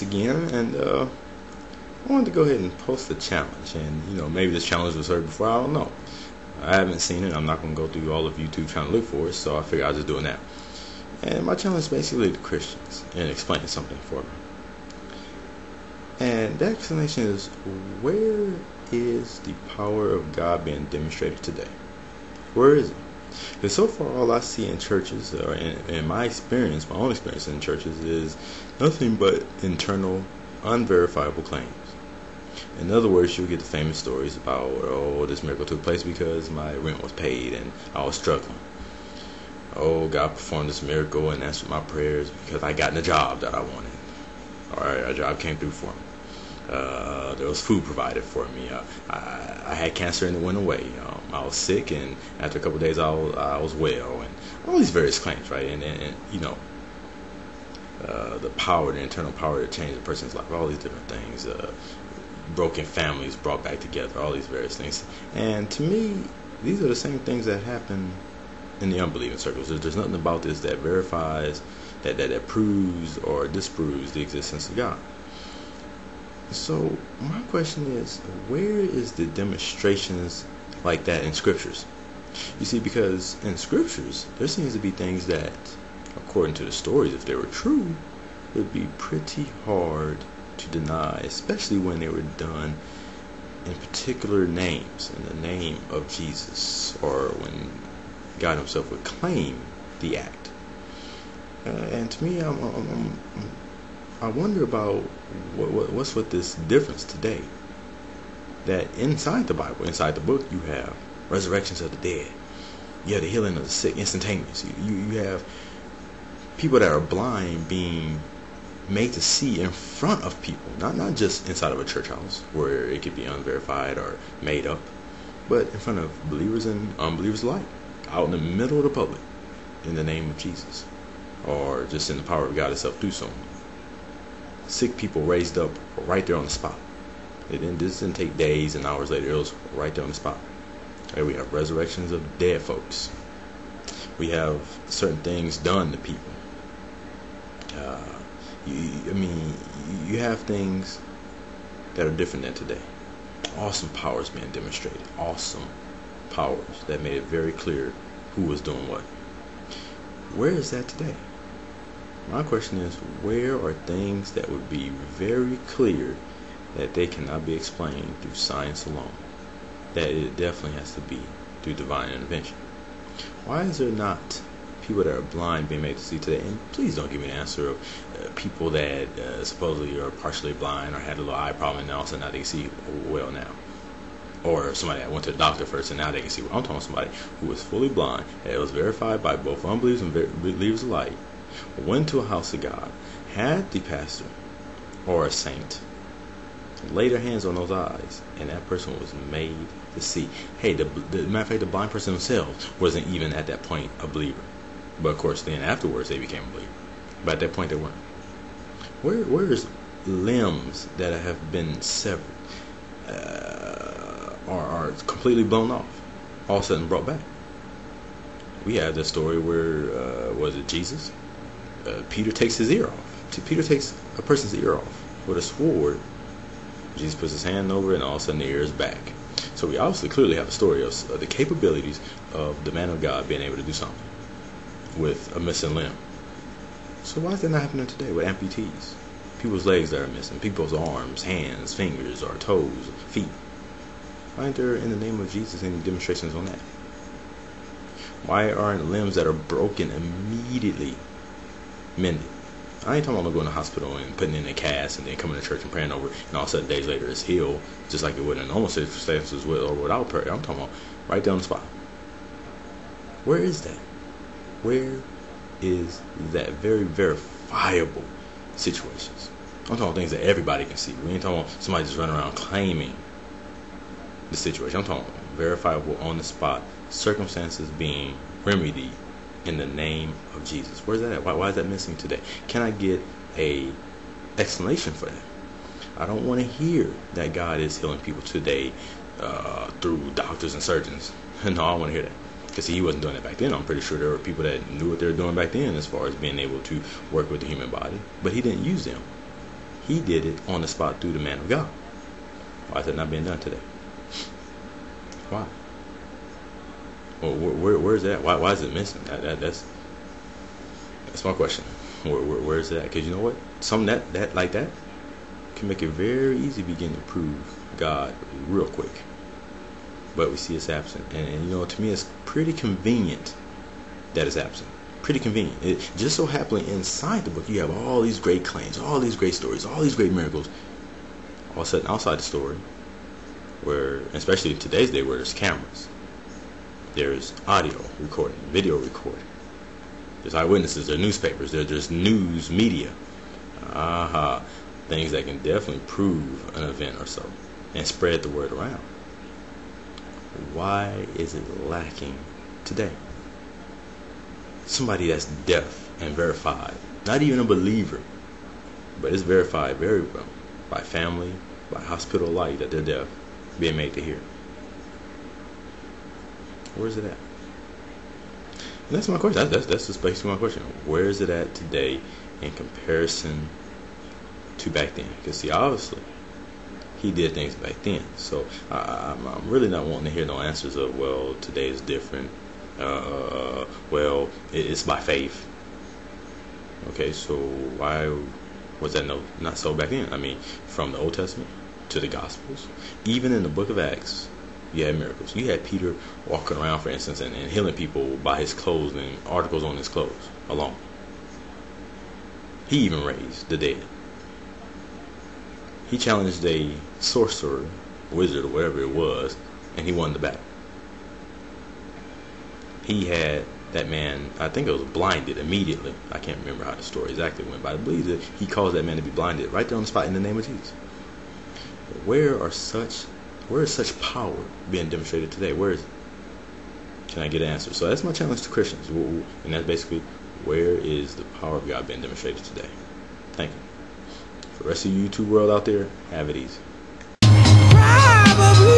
again, and I wanted to go ahead and post a challenge. And maybe this challenge was heard before. I don't know. I haven't seen it. I'm not going to go through all of YouTube trying to look for it, so I figured I'll just do it now. And my challenge is basically to Christians and explaining something for me. And that explanation is, where is the power of God being demonstrated today? Where is it? Because so far all I see in churches, or in my experience, my own experience in churches, is nothing but internal, unverifiable claims. In other words, you'll get the famous stories about, this miracle took place because my rent was paid and I was struggling. God performed this miracle and answered my prayers because I got the job that I wanted. Or a job came through for me. There was food provided for me. I had cancer and it went away. I was sick, and after a couple of days I was well, and all these various claims, right? And the power, the internal power to change a person's life, all these different things. Broken families brought back together, all these various things. And to me, these are the same things that happen in the unbelieving circles. There's nothing about this that verifies, that proves or disproves the existence of God. So my question is, where is the demonstrations like that in scriptures? You see, because in scriptures there seems to be things that, according to the stories, if they were true, would be pretty hard to deny, especially when they were done in particular names, in the name of Jesus, or when God himself would claim the act. And to me, I wonder about what's with this difference today. That inside the Bible, inside the book, you have resurrections of the dead. You have the healing of the sick, instantaneous. You have people that are blind being made to see in front of people, not just inside of a church house where it could be unverified or made up, but in front of believers and unbelievers alike, out in the middle of the public, in the name of Jesus, or just in the power of God itself through someone. Sick people raised up right there on the spot. This didn't take days and hours later. It was right there on the spot. Okay, we have resurrections of dead folks. We have certain things done to people. You have things that are different than today. Awesome powers being demonstrated. Awesome powers that made it very clear who was doing what. Where is that today? My question is, where are things that would be very clear that they cannot be explained through science alone? That it definitely has to be through divine intervention. Why is there not people that are blind being made to see today? And please don't give me an answer of people that supposedly are partially blind or had a little eye problem and now also now they can see well now. Or somebody that went to the doctor first and now they can see well. I'm talking about somebody who was fully blind, and it was verified by both unbelievers and believers alike, went to a house of God, had the pastor or a saint lay their hands on those eyes, and that person was made to see. Hey, the matter of fact, the blind person themselves wasn't even at that point a believer. But of course, then afterwards they became a believer. But at that point they weren't. Where's limbs that have been severed, are completely blown off, all of a sudden brought back? We have the story where, was it Jesus? Peter takes his ear off. Peter takes a person's ear off with a sword. Jesus puts his hand over it, and all of a sudden the ear is back. So we obviously clearly have a story of the capabilities of the man of God being able to do something with a missing limb. So why is that not happening today with amputees? People's legs that are missing, people's arms, hands, fingers, or toes, feet. Why aren't there, in the name of Jesus, any demonstrations on that? Why aren't limbs that are broken immediately mended? I ain't talking about going to the hospital and putting in a cast and then coming to church and praying over it, and all of a sudden days later it's healed, just like it would in normal circumstances with or without prayer. I'm talking about right there on the spot. Where is that? Where is that? Very verifiable situations. I'm talking about things that everybody can see. We ain't talking about somebody just running around claiming the situation. I'm talking about verifiable, on the spot, circumstances being remedied in the name of Jesus. Where's that at? Why is that missing today? Can I get a explanation for that? I don't want to hear that God is healing people today through doctors and surgeons. No, I don't want to hear that, because he wasn't doing it back then. I'm pretty sure there were people that knew what they were doing back then as far as being able to work with the human body, but he didn't use them. He did it on the spot through the man of God. Why is that not being done today? Why? Well, where's that? Why is it missing? That's my question. Where is that? Because you know what? Something that like that can make it very easy to begin to prove God real quick. But we see it's absent. And to me, it's pretty convenient that it's absent. Pretty convenient. It just so happily inside the book, you have all these great claims, all these great stories, all these great miracles. All of a sudden, outside the story, where, especially in today's day, where there's cameras, there's audio recording, video recording, there's eyewitnesses, there's newspapers, there's news media, things that can definitely prove an event or so and spread the word around. Why is it lacking today? Somebody that's deaf and verified, not even a believer, but it's verified very well by family, by hospital life that they're deaf, being made to hear. Where's it at? And that's my question. That's just basically my question. Where is it at today in comparison to back then? Because see, obviously, he did things back then. So I'm really not wanting to hear no answers of, well, today is different. Well, it's by faith. Okay, so why was that not so back then? I mean, from the Old Testament to the Gospels, even in the book of Acts, you had miracles. You had Peter walking around, for instance, and healing people by his clothes and articles on his clothes alone. He even raised the dead. He challenged a sorcerer, wizard, or whatever it was, and he won the battle. He had that man, I think it was blinded immediately. I can't remember how the story exactly went, but I believe that he caused that man to be blinded right there on the spot in the name of Jesus. Where is such power being demonstrated today? Where is it? Can I get an answer? So that's my challenge to Christians. And that's basically, where is the power of God being demonstrated today? Thank you. For the rest of you YouTube world out there, have it easy. Probably.